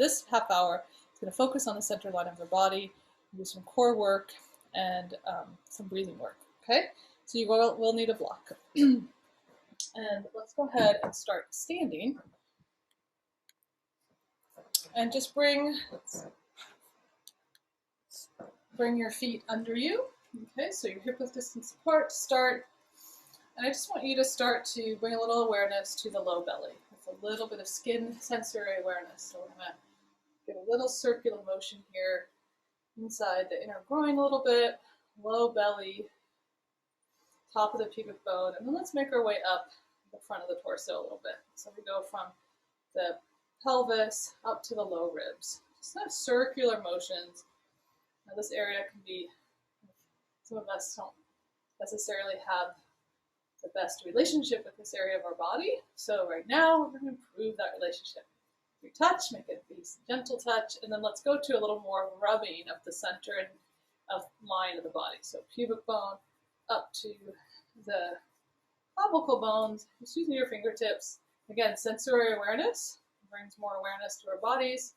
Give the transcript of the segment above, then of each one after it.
this half hour is going to focus on the center line of the body, do some core work, and some breathing work. Okay, so you will need a block. And let's go ahead and start standing. And just bring your feet under you. Okay, so your hip width distance apart to start. And I just want you to start to bring a little awareness to the low belly with a little bit of skin sensory awareness. So we're going to get a little circular motion here inside the inner groin a little bit, low belly, top of the pubic bone, and then let's make our way up the front of the torso a little bit. So we go from the pelvis up to the low ribs. Just kind of circular motions. Now this area can be, some of us don't necessarily have the best relationship with this area of our body. So right now, we're going to improve that relationship. We touch, make it be a gentle touch, and then let's go to a little more rubbing of the center and of line of the body. So pubic bone up to the clavicle bones, just using your fingertips. Again, sensory awareness brings more awareness to our bodies,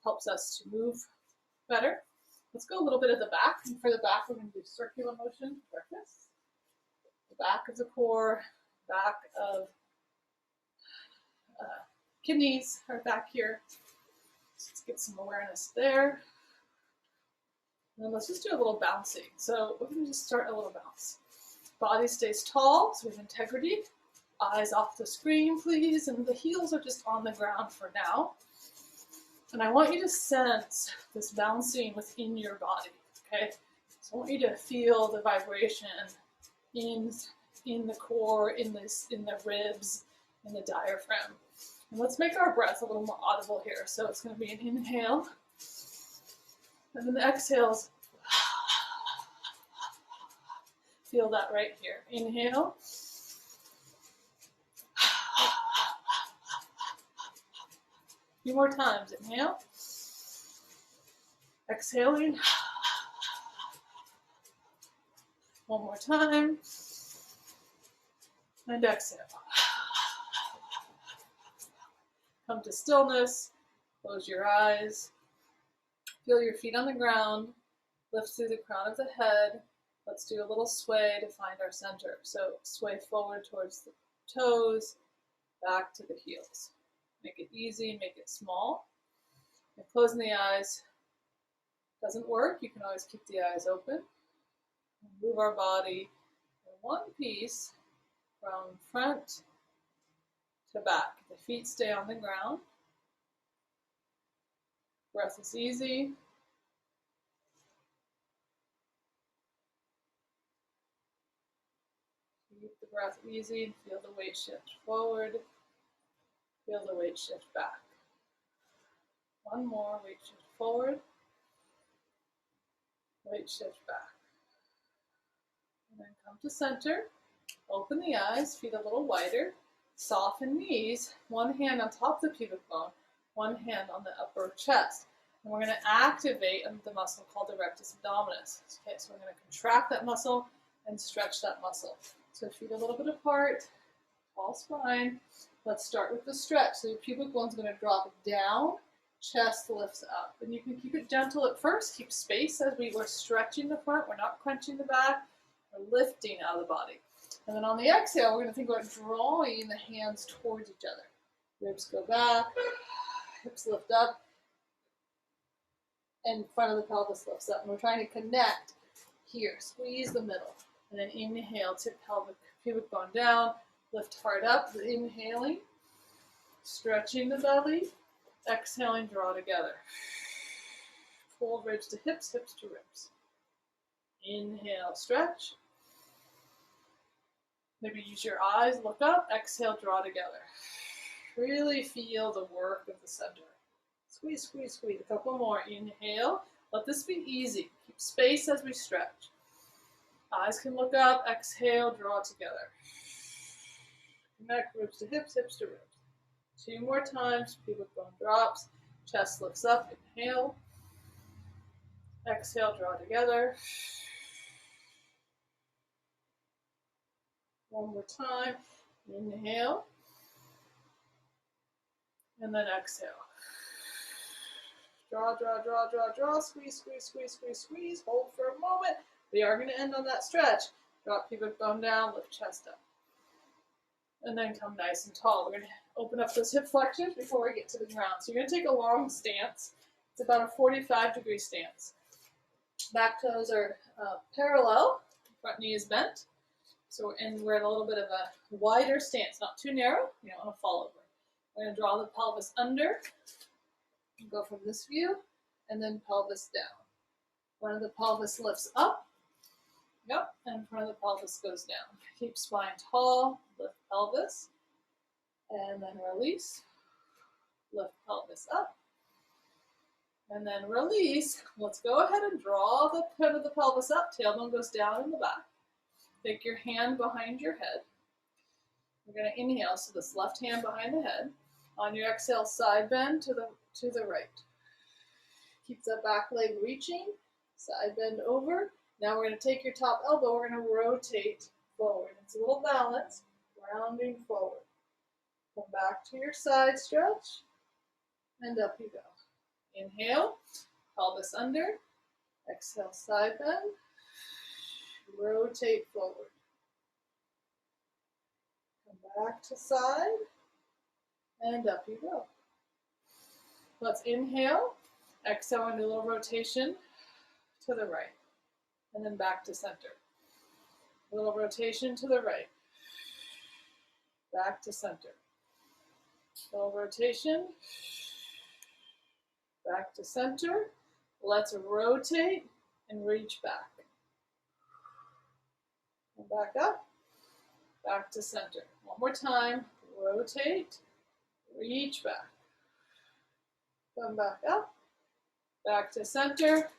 helps us to move better. Let's go a little bit at the back, and for the back, we're going to do circular motion like this. The back of the core, back of kidneys are back here. Let's get some awareness there. And then let's just do a little bouncing. So we're going to just start a little bounce. Body stays tall, so we have integrity. Eyes off the screen, please. And the heels are just on the ground for now. And I want you to sense this bouncing within your body, okay? So I want you to feel the vibration in the core, in the ribs, in the diaphragm. And let's make our breath a little more audible here. So it's going to be an inhale. And then the exhales. Feel that right here. Inhale. A few more times. Inhale. Exhaling. One more time. And exhale. Come to stillness. Close your eyes. Feel your feet on the ground. Lift through the crown of the head. Let's do a little sway to find our center. So sway forward towards the toes, back to the heels. Make it easy, make it small. If closing the eyes doesn't work, you can always keep the eyes open. Move our body in one piece from front to back. The feet stay on the ground. Breath is easy. Keep the breath easy and feel the weight shift forward. Feel the weight shift back. One more, weight shift forward. Weight shift back. And then come to center. Open the eyes, feet a little wider. Soften knees. One hand on top of the pubic bone. One hand on the upper chest. And we're going to activate the muscle called the rectus abdominis. Okay, so we're going to contract that muscle and stretch that muscle. So feet a little bit apart, tall spine. Let's start with the stretch. So your pubic bone is going to drop down, chest lifts up. And you can keep it gentle at first. Keep space as we're stretching the front. We're not crunching the back. We're lifting out of the body. And then on the exhale, we're going to think about drawing the hands towards each other. Ribs go back, hips lift up, and front of the pelvis lifts up. And we're trying to connect here. Squeeze the middle. And then inhale, tip pelvic, pubic bone down, lift heart up. Inhaling, stretching the belly. Exhaling, draw together. Pull ribs to hips, hips to ribs. Inhale, stretch. Maybe use your eyes, look up. Exhale, draw together. Really feel the work of the center. Squeeze, squeeze, squeeze. A couple more. Inhale. Let this be easy. Keep space as we stretch. Eyes can look up. Exhale, draw together. Connect ribs to hips, hips to ribs. 2 more times. Pubic bone drops. Chest lifts up. Inhale. Exhale, draw together. One more time. Inhale. And then exhale. Draw, draw, draw, draw, draw. Squeeze, squeeze, squeeze, squeeze, squeeze. Hold for a moment. We are going to end on that stretch. Drop pubic bone down, lift chest up. And then come nice and tall. We're going to open up those hip flexors before we get to the ground. So you're going to take a long stance. It's about a 45-degree stance. Back toes are parallel. Front knee is bent. So we're in a little bit of a wider stance, not too narrow. You don't want to fall over. We're going to draw the pelvis under. Go from this view, and then pelvis down. Front of the pelvis lifts up. Yep, and front of the pelvis goes down. Keep spine tall, lift pelvis, and then release. Lift pelvis up, and then release. Let's go ahead and draw the pit of the pelvis up. Tailbone goes down in the back. Take your hand behind your head. We're going to inhale, so this left hand behind the head. On your exhale, side bend to the right. Keep the back leg reaching, side bend over. Now we're going to take your top elbow, we're going to rotate forward. It's a little balance, rounding forward. Come back to your side stretch, and up you go. Inhale, pelvis under. Exhale, side bend. Rotate forward. Come back to side, and up you go. Let's inhale, exhale into a little rotation to the right, and then back to center. A little rotation to the right, back to center. A little rotation, back to center. Let's rotate and reach back. And back up, back to center. One more time, rotate, reach back. Come back up, back to center,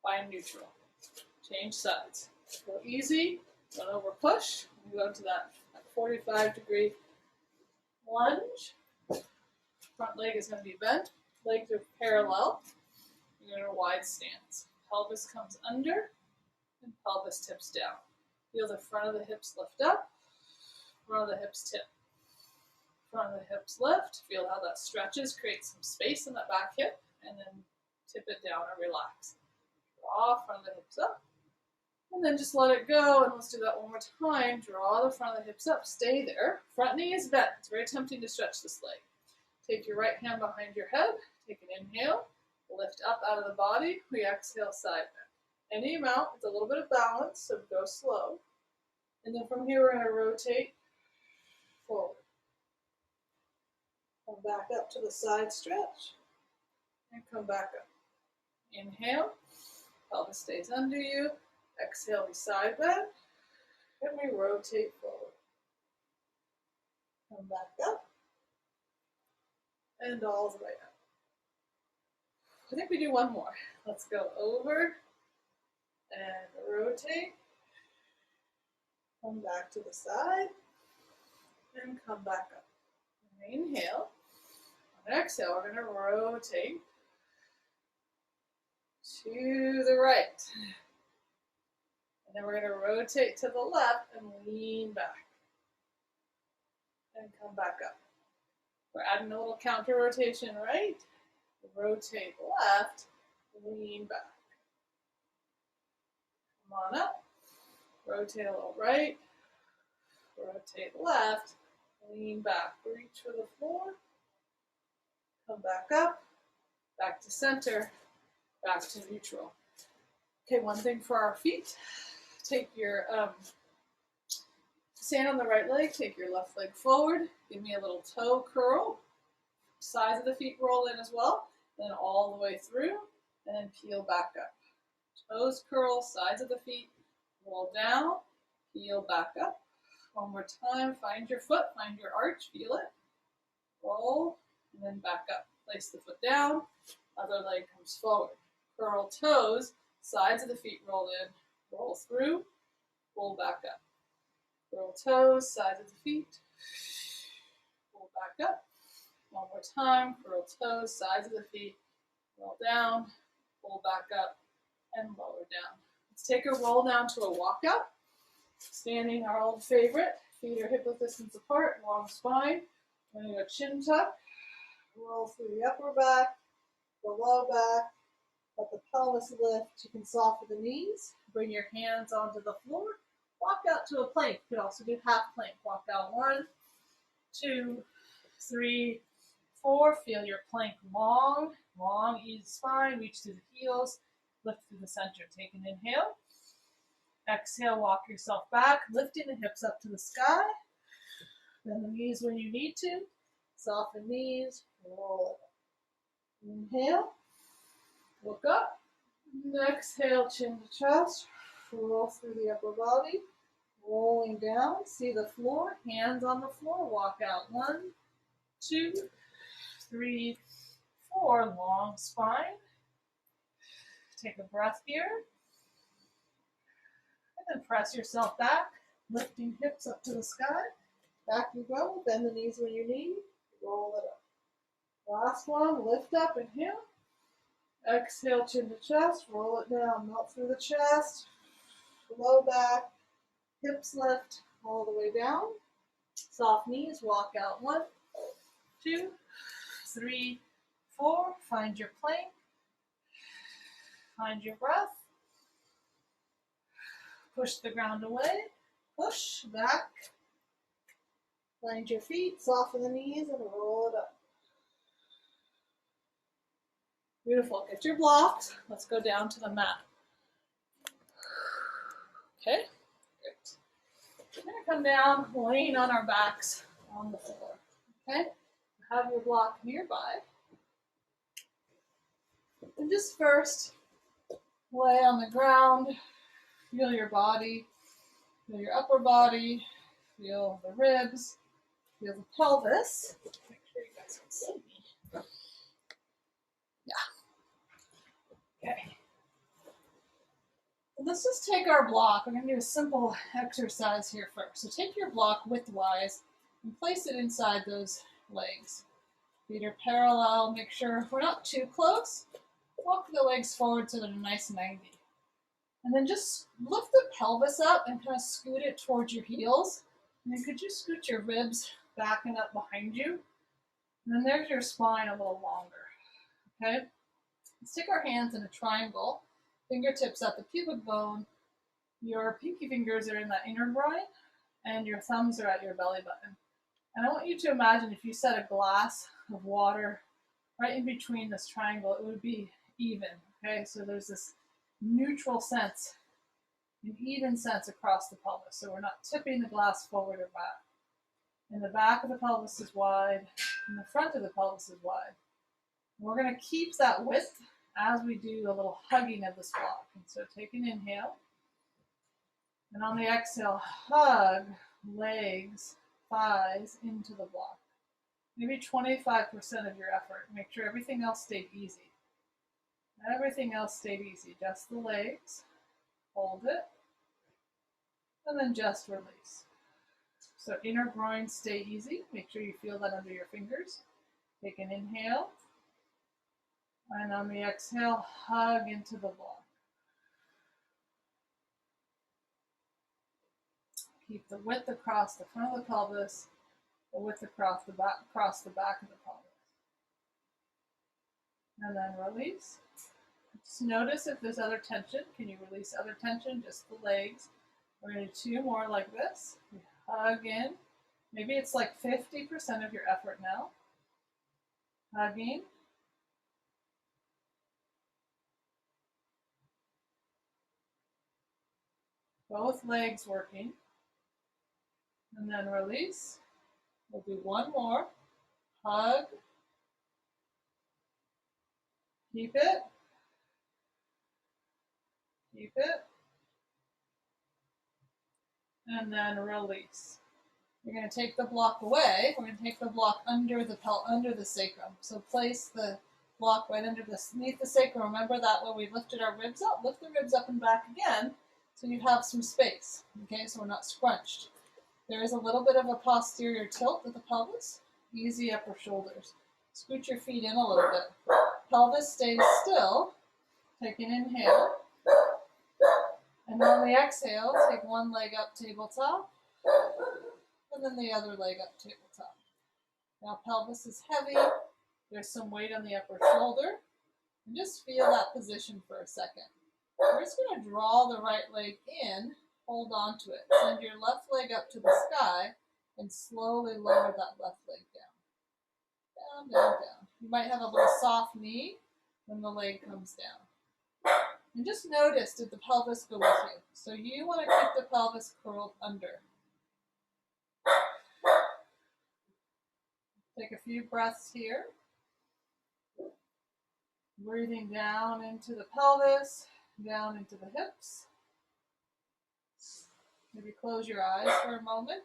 find neutral. Change sides. Go easy, don't over push. We go to that 45-degree lunge. Front leg is going to be bent, legs are parallel. You're in a wide stance. Pelvis comes under and pelvis tips down. Feel the front of the hips lift up, front of the hips tip. Front of the hips lift, feel how that stretches, create some space in that back hip, and then tip it down and relax. Draw front of the hips up, and then just let it go, and let's do that one more time. Draw the front of the hips up, stay there. Front knee is bent. It's very tempting to stretch this leg. Take your right hand behind your head, take an inhale, lift up out of the body, we exhale, side bend. Any amount, it's a little bit of balance, so go slow. And then from here, we're going to rotate forward. Come back up to the side stretch, and come back up. Inhale, pelvis stays under you. Exhale, we side bend, and we rotate forward. Come back up, and all the way up. I think we do one more. Let's go over, and rotate. Come back to the side, and come back up. Inhale. On exhale, we're going to rotate to the right. And then we're going to rotate to the left and lean back. And come back up. We're adding a little counter rotation right. Rotate left, lean back. Come on up. Rotate a little right. Rotate left. Lean back, reach for the floor, come back up, back to center, back to neutral. Okay, one thing for our feet, take your, stand on the right leg, take your left leg forward, give me a little toe curl, sides of the feet roll in as well, then all the way through, and then peel back up. Toes curl, sides of the feet, roll down, peel back up. One more time, find your foot, find your arch, feel it. Roll, and then back up. Place the foot down, other leg comes forward. Curl toes, sides of the feet roll in, roll through, pull back up. Curl toes, sides of the feet, pull back up. One more time, curl toes, sides of the feet, roll down, pull back up, and lower down. Let's take a roll down to a walkout. Standing, our old favorite. Feet are hip width distance apart, long spine. We're going to go chin tuck, roll through the upper back, the low back, let the pelvis lift. You can soften the knees, bring your hands onto the floor, walk out to a plank. You could also do half plank. Walk out 1, 2, 3, 4. Feel your plank long, long, easy spine. Reach through the heels, lift through the center. Take an inhale. Exhale, walk yourself back, lifting the hips up to the sky. Bend the knees when you need to. Soften knees, roll it up. Inhale, look up. Exhale, chin to chest. Roll through the upper body. Rolling down, see the floor, hands on the floor. Walk out 1, 2, 3, 4. Long spine. Take a breath here. And then press yourself back, lifting hips up to the sky. Back you go. Bend the knees when you need. Roll it up. Last one. Lift up. Inhale. Exhale, chin to chest. Roll it down. Melt through the chest. Low back. Hips lift all the way down. Soft knees. Walk out 1, 2, 3, 4. Find your plank. Find your breath. Push the ground away. Push back. Find your feet. Soften the knees and roll it up. Beautiful. Get your blocks. Let's go down to the mat. Okay. Great. We're going to come down, laying on our backs on the floor. Okay. Have your block nearby. And just first lay on the ground. Feel your body. Feel your upper body. Feel the ribs. Feel the pelvis. Make sure you guys can see me. Yeah. Okay. And let's just take our block. We're going to do a simple exercise here first. So take your block widthwise and place it inside those legs. Feet are parallel. Make sure we're not too close. Walk the legs forward so they're nice and 90. And then just lift the pelvis up and kind of scoot it towards your heels. And then could you scoot your ribs back and up behind you? And then there's your spine a little longer. Okay? Let's take our hands in a triangle. Fingertips at the pubic bone. Your pinky fingers are in that inner groin. And your thumbs are at your belly button. And I want you to imagine if you set a glass of water right in between this triangle, it would be even. Okay? So there's this neutral sense, an even sense across the pelvis. So we're not tipping the glass forward or back. And the back of the pelvis is wide, and the front of the pelvis is wide. And we're going to keep that width as we do a little hugging of this block. And so take an inhale. And on the exhale, hug legs, thighs into the block. Maybe 25% of your effort. Make sure everything else stayed easy. Everything else stayed easy. Just the legs. Hold it. And then just release. So inner groin, stay easy. Make sure you feel that under your fingers. Take an inhale. And on the exhale, hug into the block. Keep the width across the front of the pelvis, the width across the back of the pelvis. And then release. Just notice if there's other tension. Can you release other tension? Just the legs. We're going to do 2 more like this. Hug in. Maybe it's like 50% of your effort now. Hugging. Both legs working. And then release. We'll do 1 more. Hug. Keep it. Keep it. And then release. You're going to take the block away. We're going to take the block under the sacrum. So place the block right underneath the sacrum. Remember that when we lifted our ribs up, lift the ribs up and back again so you have some space. Okay, so we're not scrunched. There is a little bit of a posterior tilt of the pelvis. Easy upper shoulders. Scoot your feet in a little bit. Pelvis stays still. Take an inhale. And on the exhale, take one leg up tabletop. And then the other leg up tabletop. Now pelvis is heavy. There's some weight on the upper shoulder. And just feel that position for a second. We're just going to draw the right leg in, hold on to it. Send your left leg up to the sky and slowly lower that left leg down. Down, down, down. You might have a little soft knee when the leg comes down. And just notice, did the pelvis go with you? So you want to keep the pelvis curled under. Take a few breaths here. Breathing down into the pelvis, down into the hips. Maybe close your eyes for a moment.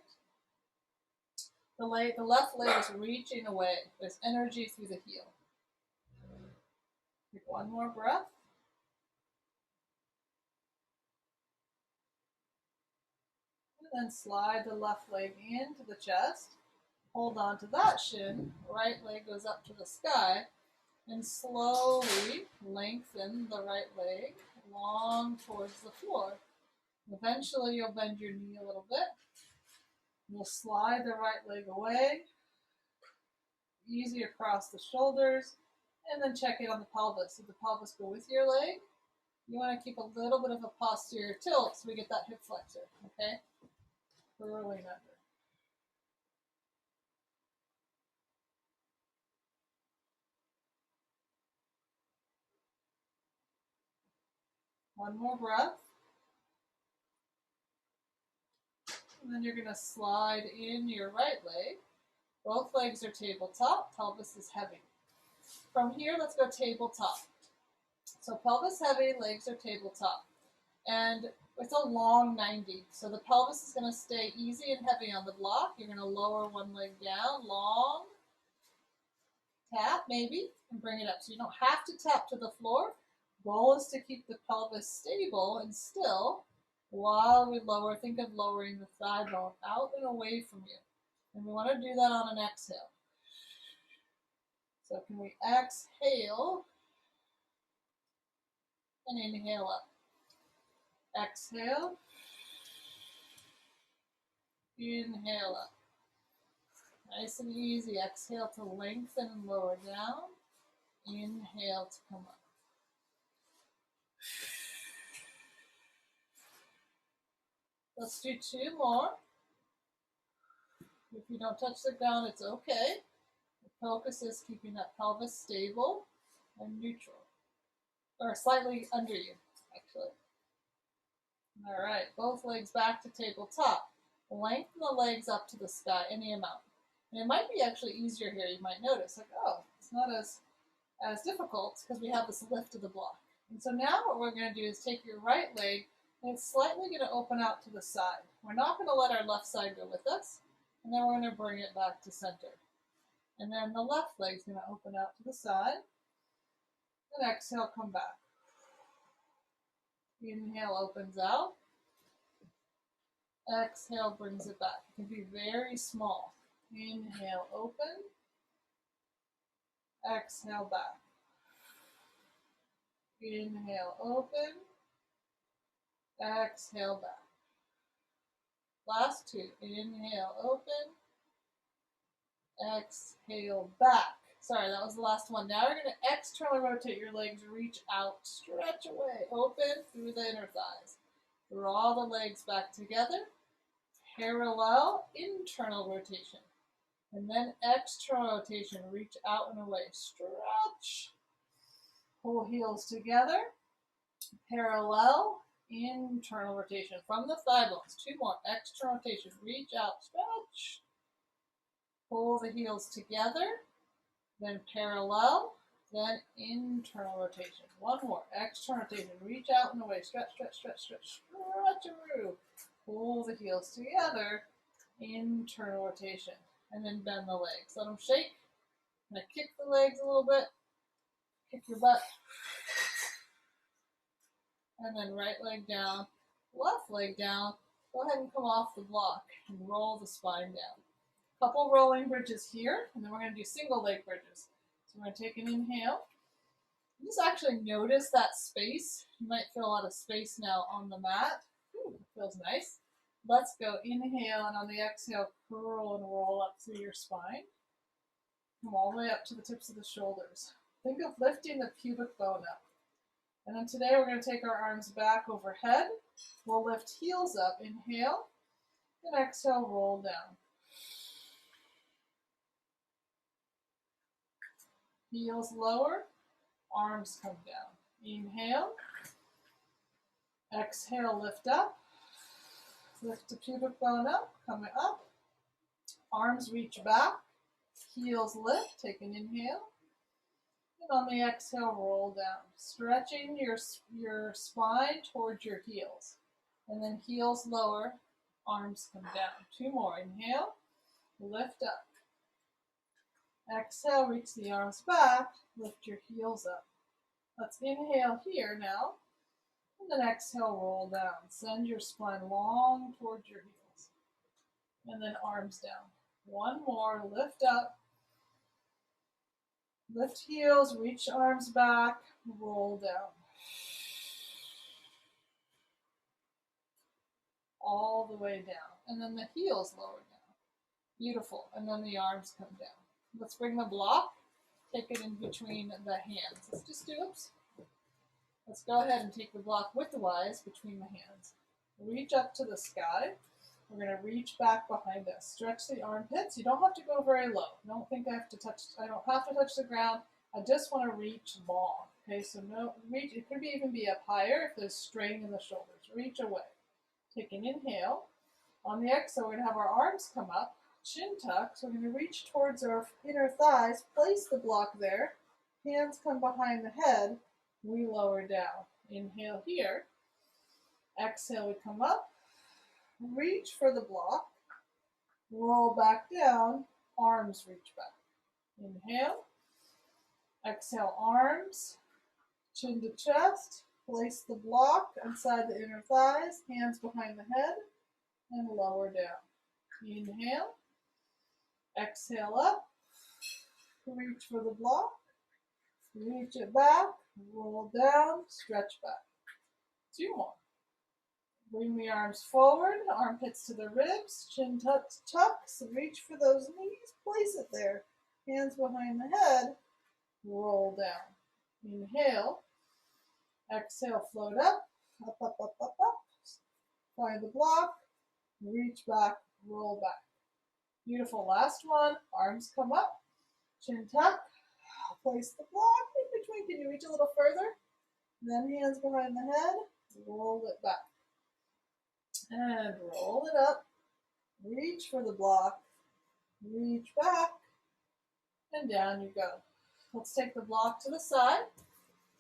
The left leg is reaching away. There's energy through the heel. Take one more breath. And then slide the left leg into the chest. Hold on to that shin. Right leg goes up to the sky. And slowly lengthen the right leg long towards the floor. Eventually you'll bend your knee a little bit. You'll slide the right leg away, easy across the shoulders, and then check it on the pelvis. Did the pelvis go with your leg? You want to keep a little bit of a posterior tilt so we get that hip flexor, okay? Curling under. One more breath. And then you're going to slide in your right leg. Both legs are tabletop. Pelvis is heavy. From here, let's go tabletop. So pelvis heavy, legs are tabletop. And it's a long 90. So the pelvis is going to stay easy and heavy on the block. You're going to lower one leg down, long. Tap, maybe, and bring it up. So you don't have to tap to the floor. Goal is to keep the pelvis stable and still while we lower. Think of lowering the thigh bone out and away from you. And we want to do that on an exhale. So can we exhale and inhale up? Exhale. Inhale up. Nice and easy. Exhale to lengthen and lower down. Inhale to come up. Let's do two more. If you don't touch the ground, it's okay. The focus is keeping that pelvis stable and neutral. Or slightly under you, actually. All right, both legs back to tabletop. Lengthen the legs up to the sky, any amount. And it might be actually easier here, you might notice, like, oh, it's not as difficult because we have this lift of the block. And so now what we're going to do is take your right leg and it's slightly going to open out to the side. We're not going to let our left side go with us. And then we're going to bring it back to center. And then the left leg's going to open out to the side. And exhale, come back. Inhale opens out. Exhale brings it back. It can be very small. Inhale, open. Exhale, back. Inhale, open. Exhale, back. Last two. Inhale, open. Exhale, back. Sorry, that was the last one. Now you're going to externally rotate your legs, reach out, stretch away, open through the inner thighs. Draw the legs back together. Parallel, internal rotation. And then external rotation, reach out and away. Stretch. Pull heels together. Parallel, internal rotation from the thigh bones. Two more. External rotation. Reach out, stretch. Pull the heels together. Then parallel. Then internal rotation. One more. External rotation. Reach out and away. Stretch, stretch, stretch, stretch. Stretch-a-roo. Pull the heels together. Internal rotation. And then bend the legs. Let them shake. I'm going to kick the legs a little bit. Kick your butt. And then right leg down, left leg down. Go ahead and come off the block and roll the spine down. Couple rolling bridges here, and then we're going to do single leg bridges. So we're going to take an inhale. Just actually notice that space. You might feel a lot of space now on the mat. Ooh, it feels nice. Let's go. Inhale, and on the exhale, curl and roll up through your spine. Come all the way up to the tips of the shoulders. Think of lifting the pubic bone up. And then today we're going to take our arms back overhead. We'll lift heels up, inhale, and exhale, roll down. Heels lower, arms come down. Inhale, exhale, lift up. Lift the pubic bone up, coming up. Arms reach back, heels lift, take an inhale. And on the exhale, roll down. Stretching your spine towards your heels. And then heels lower, arms come down. 2 more. Inhale, lift up. Exhale, reach the arms back, lift your heels up. Let's inhale here now. And then exhale, roll down. Send your spine long towards your heels. And then arms down. 1 more, lift up. Lift heels, reach arms back, roll down. All the way down. And then the heels lower down. Beautiful. And then the arms come down. Let's bring the block, take it in between the hands. Let's just do, oops. Let's go ahead and take the block widthwise between the hands. Reach up to the sky. We're going to reach back behind us. Stretch the armpits. You don't have to go very low. Don't think I have to touch, I don't have to touch the ground. I just want to reach long. Okay, so no, reach, it could even be up higher if there's strain in the shoulders. Reach away. Take an inhale. On the exhale, we're going to have our arms come up. Chin tuck, so we're going to reach towards our inner thighs, place the block there, hands come behind the head, we lower down. Inhale here, exhale, we come up, reach for the block, roll back down, arms reach back. Inhale, exhale, arms, chin to chest, place the block inside the inner thighs, hands behind the head, and lower down. Inhale. Exhale up, reach for the block, reach it back, roll down, stretch back. 2 more. Bring the arms forward, armpits to the ribs, chin tucks, so reach for those knees, place it there. Hands behind the head, roll down. Inhale, exhale, float up, up, up, up, up, up. Find the block, reach back, roll back. Beautiful. Last one. Arms come up. Chin tuck. Place the block in between. Can you reach a little further? Then hands behind the head. Roll it back. And roll it up. Reach for the block. Reach back. And down you go. Let's take the block to the side.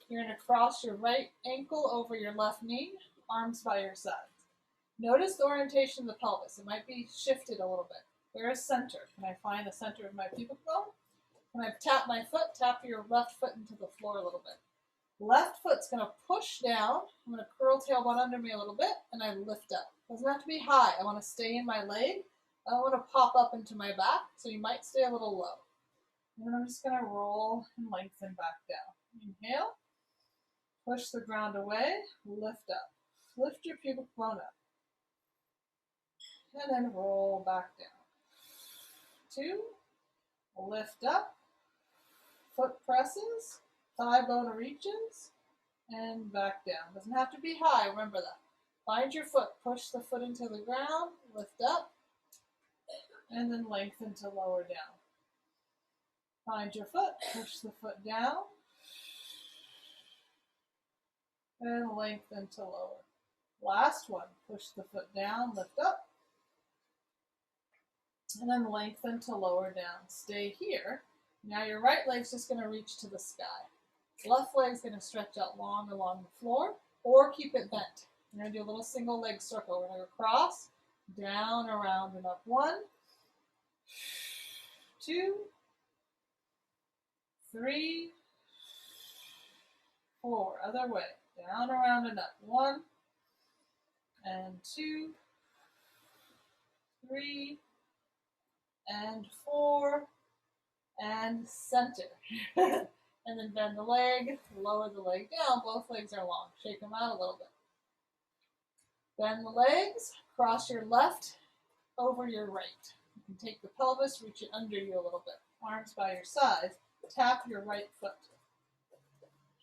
You're going to cross your right ankle over your left knee. Arms by your sides. Notice the orientation of the pelvis. It might be shifted a little bit. Where is center? Can I find the center of my pubic bone? Can I tap my foot? Tap your left foot into the floor a little bit. Left foot's going to push down. I'm going to curl tailbone under me a little bit, and I lift up. Doesn't have to be high. I want to stay in my leg. I don't want to pop up into my back, so you might stay a little low. And then I'm just going to roll and lengthen back down. Inhale. Push the ground away. Lift up. Lift your pubic bone up. And then roll back down. 2, lift up, foot presses, thigh bone reaches, and back down. Doesn't have to be high, remember that. Find your foot, push the foot into the ground, lift up, and then lengthen to lower down. Find your foot, push the foot down, and lengthen to lower. Last one, push the foot down, lift up, and then lengthen to lower down. Stay here. Now your right leg's just going to reach to the sky. Left leg's going to stretch out long along the floor, or keep it bent. We're going to do a little single leg circle. We're going to go across, down, around, and up. 1, 2, 3, 4. Other way. Down, around, and up. 1, and 2, 3, and 4, and center. And then bend the leg, lower the leg down. Both legs are long. Shake them out a little bit. Bend the legs, cross your left over your right. You can take the pelvis, reach it under you a little bit. Arms by your sides. Tap your right foot.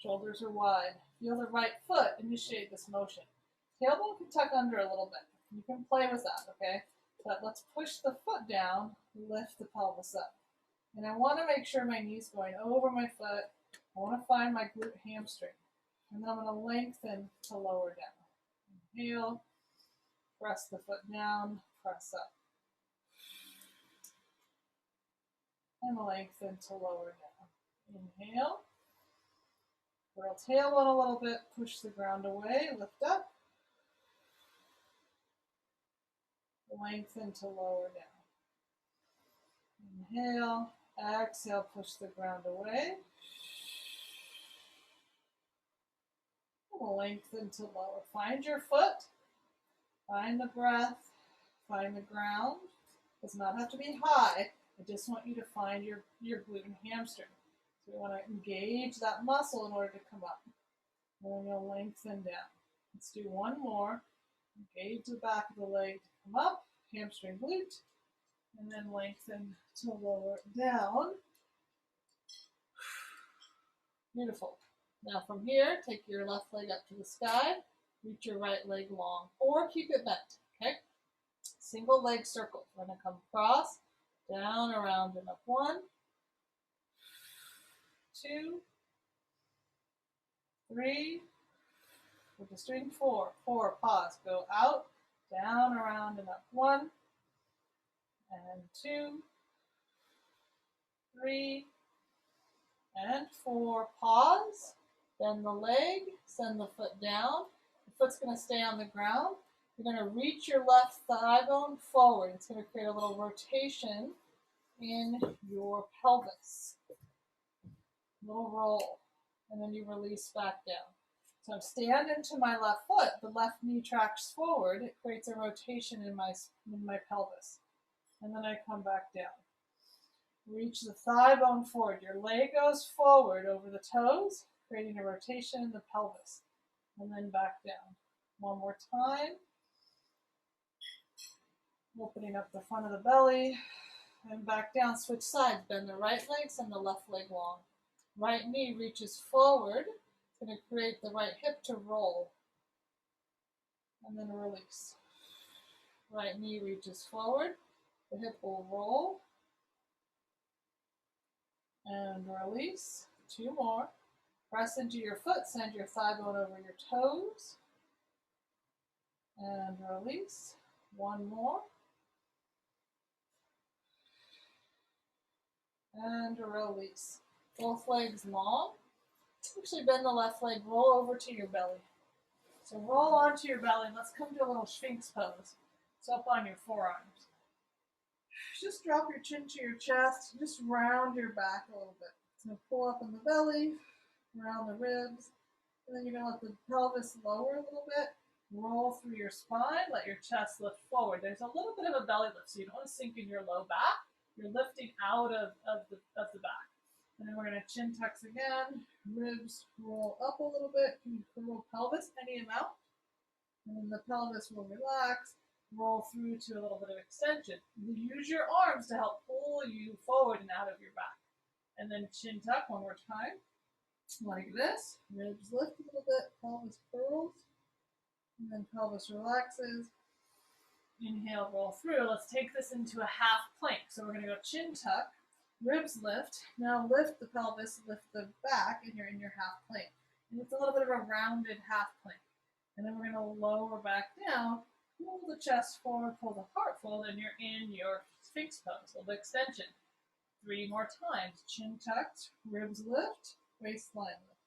Shoulders are wide. Feel the right foot initiate this motion. Tailbone can tuck under a little bit. You can play with that, okay? But let's push the foot down, lift the pelvis up. And I want to make sure my knee's going over my foot. I want to find my glute hamstring. And then I'm going to lengthen to lower down. Inhale, press the foot down, press up. And lengthen to lower down. Inhale. Curl tailbone a little bit, push the ground away, lift up. Lengthen to lower down. Inhale, exhale, push the ground away. Lengthen to lower. Find your foot, find the breath, find the ground. It does not have to be high. I just want you to find your glute and hamstring. So you want to engage that muscle in order to come up. And then you'll lengthen down. Let's do one more. Engage the back of the leg to come up, hamstring glute, and then lengthen to lower down. Beautiful. Now from here, take your left leg up to the sky, reach your right leg long, or keep it bent, okay? Single leg circle. We're going to come across, down, around, and up. 1, 2, 3, we're just doing 4. 4, pause, go out, down, around, and up. 1, and 2, 3, and 4, pause, bend the leg, send the foot down. The foot's going to stay on the ground. You're going to reach your left thigh bone forward. It's going to create a little rotation in your pelvis. Little roll, and then you release back down. So stand into my left foot. The left knee tracks forward. It creates a rotation in my pelvis. And then I come back down. Reach the thigh bone forward. Your leg goes forward over the toes, creating a rotation in the pelvis. And then back down. One more time. Opening up the front of the belly. And back down. Switch sides. Bend the right leg, send the left leg long. Right knee reaches forward. It's going to create the right hip to roll. And then release. Right knee reaches forward. The hip will roll. And release. 2 more. Press into your foot. Send your thigh bone over your toes. And release. 1 more. And release. Both legs long. Actually bend the left leg, roll over to your belly. So roll onto your belly. Let's come to a little Sphinx pose. So up on your forearms. Just drop your chin to your chest. Just round your back a little bit. So pull up in the belly, around the ribs. And then you're going to let the pelvis lower a little bit. Roll through your spine. Let your chest lift forward. There's a little bit of a belly lift, so you don't want to sink in your low back. You're lifting out of the back. And then we're going to chin tucks again. Ribs roll up a little bit. Can you curl pelvis any amount? And then the pelvis will relax. Roll through to a little bit of extension. Use your arms to help pull you forward and out of your back. And then chin tuck one more time. Like this. Ribs lift a little bit. Pelvis curls. And then pelvis relaxes. Inhale, roll through. Let's take this into a half plank. So we're going to go chin tuck, ribs lift. Now lift the pelvis, lift the back, and you're in your half plank. And it's a little bit of a rounded half plank. And then we're going to lower back down, pull the chest forward, pull the heart forward, and you're in your Sphinx pose, a little extension. 3 more times. Chin tucked, ribs lift, waistline lift.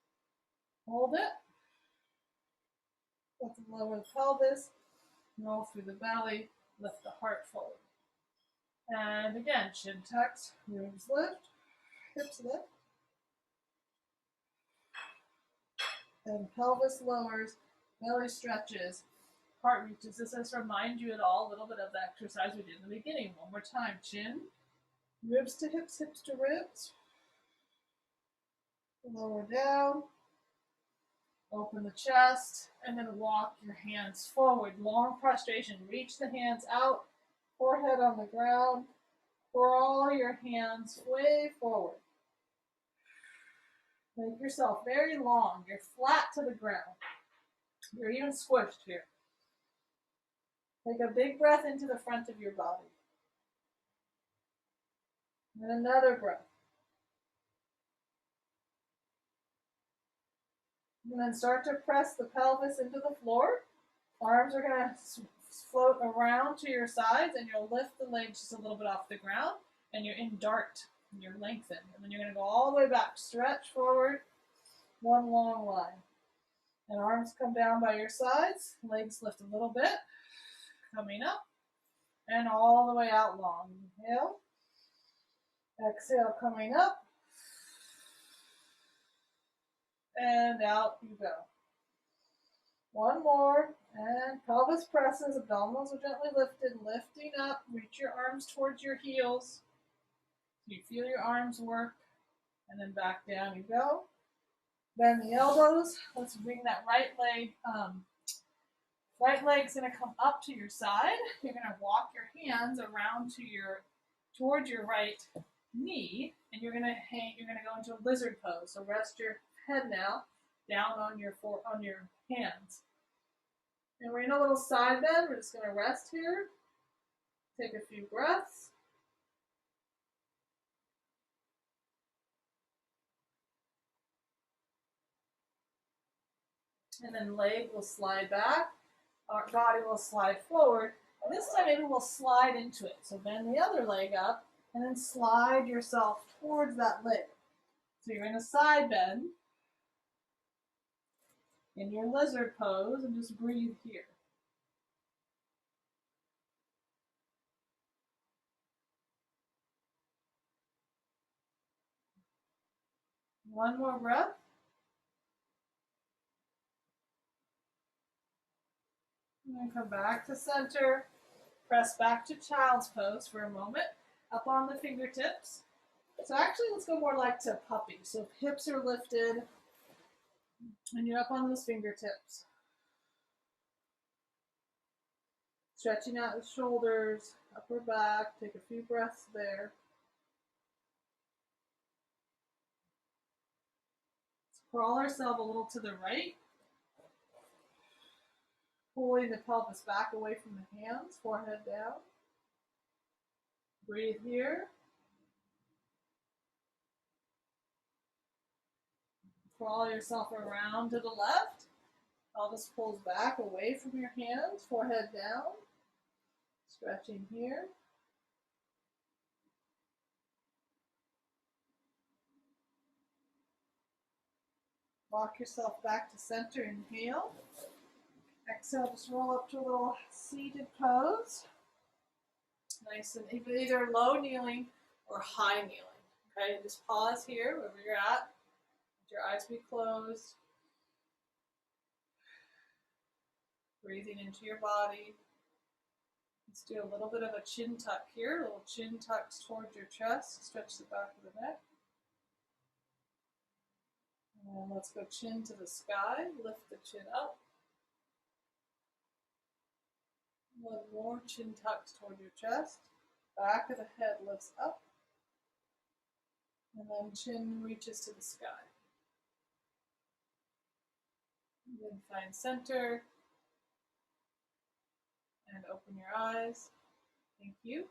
Hold it. Let's lower the pelvis. Roll through the belly, lift the heart forward. And again, chin tucks, ribs lift, hips lift. And pelvis lowers, belly stretches, heart reaches. Does this remind you at all a little bit of the exercise we did in the beginning? One more time. Chin, ribs to hips, hips to ribs. Lower down. Open the chest, and then walk your hands forward. Long prostration. Reach the hands out, forehead on the ground. Crawl your hands way forward. Make yourself very long. You're flat to the ground. You're even squished here. Take a big breath into the front of your body. And another breath. And then start to press the pelvis into the floor. Arms are going to float around to your sides, and you'll lift the legs just a little bit off the ground, and you're in dart. And you're lengthened. And then you're going to go all the way back. Stretch forward. One long line. And arms come down by your sides. Legs lift a little bit. Coming up. And all the way out long. Inhale. Exhale, coming up. And out you go. One more. And pelvis presses. Abdominals are gently lifted. Lifting up. Reach your arms towards your heels. You feel your arms work. And then back down you go. Bend the elbows. Let's bring that right leg. Right leg's going to come up to your side. You're going to walk your hands around towards your right knee, and you're going to go into a lizard pose. So rest your head now down on your hands. And we're in a little side bend. We're just going to rest here. Take a few breaths. And then leg will slide back. Our body will slide forward. And this time maybe we'll slide into it. So bend the other leg up and then slide yourself towards that leg. So you're in a side bend in your lizard pose, and just breathe here. One more breath. And then come back to center. Press back to child's pose for a moment. Up on the fingertips. So actually, let's go more like to puppy. So hips are lifted, and you're up on those fingertips. Stretching out the shoulders, upper back. Take a few breaths there. Let's crawl ourselves a little to the right. Pulling the pelvis back away from the hands, forehead down. Breathe here. Crawl yourself around to the left. Pelvis pulls back away from your hands, forehead down. Stretching here. Walk yourself back to center. Inhale. Exhale, just roll up to a little seated pose. Nice and either low kneeling or high kneeling. Okay, just pause here, wherever you're at. Let your eyes be closed. Breathing into your body. Let's do a little bit of a chin tuck here. A little chin tucks towards your chest. Stretch the back of the neck. And let's go chin to the sky. Lift the chin up. One more, chin tucks toward your chest. Back of the head lifts up. And then chin reaches to the sky. And then find center. And open your eyes. Thank you.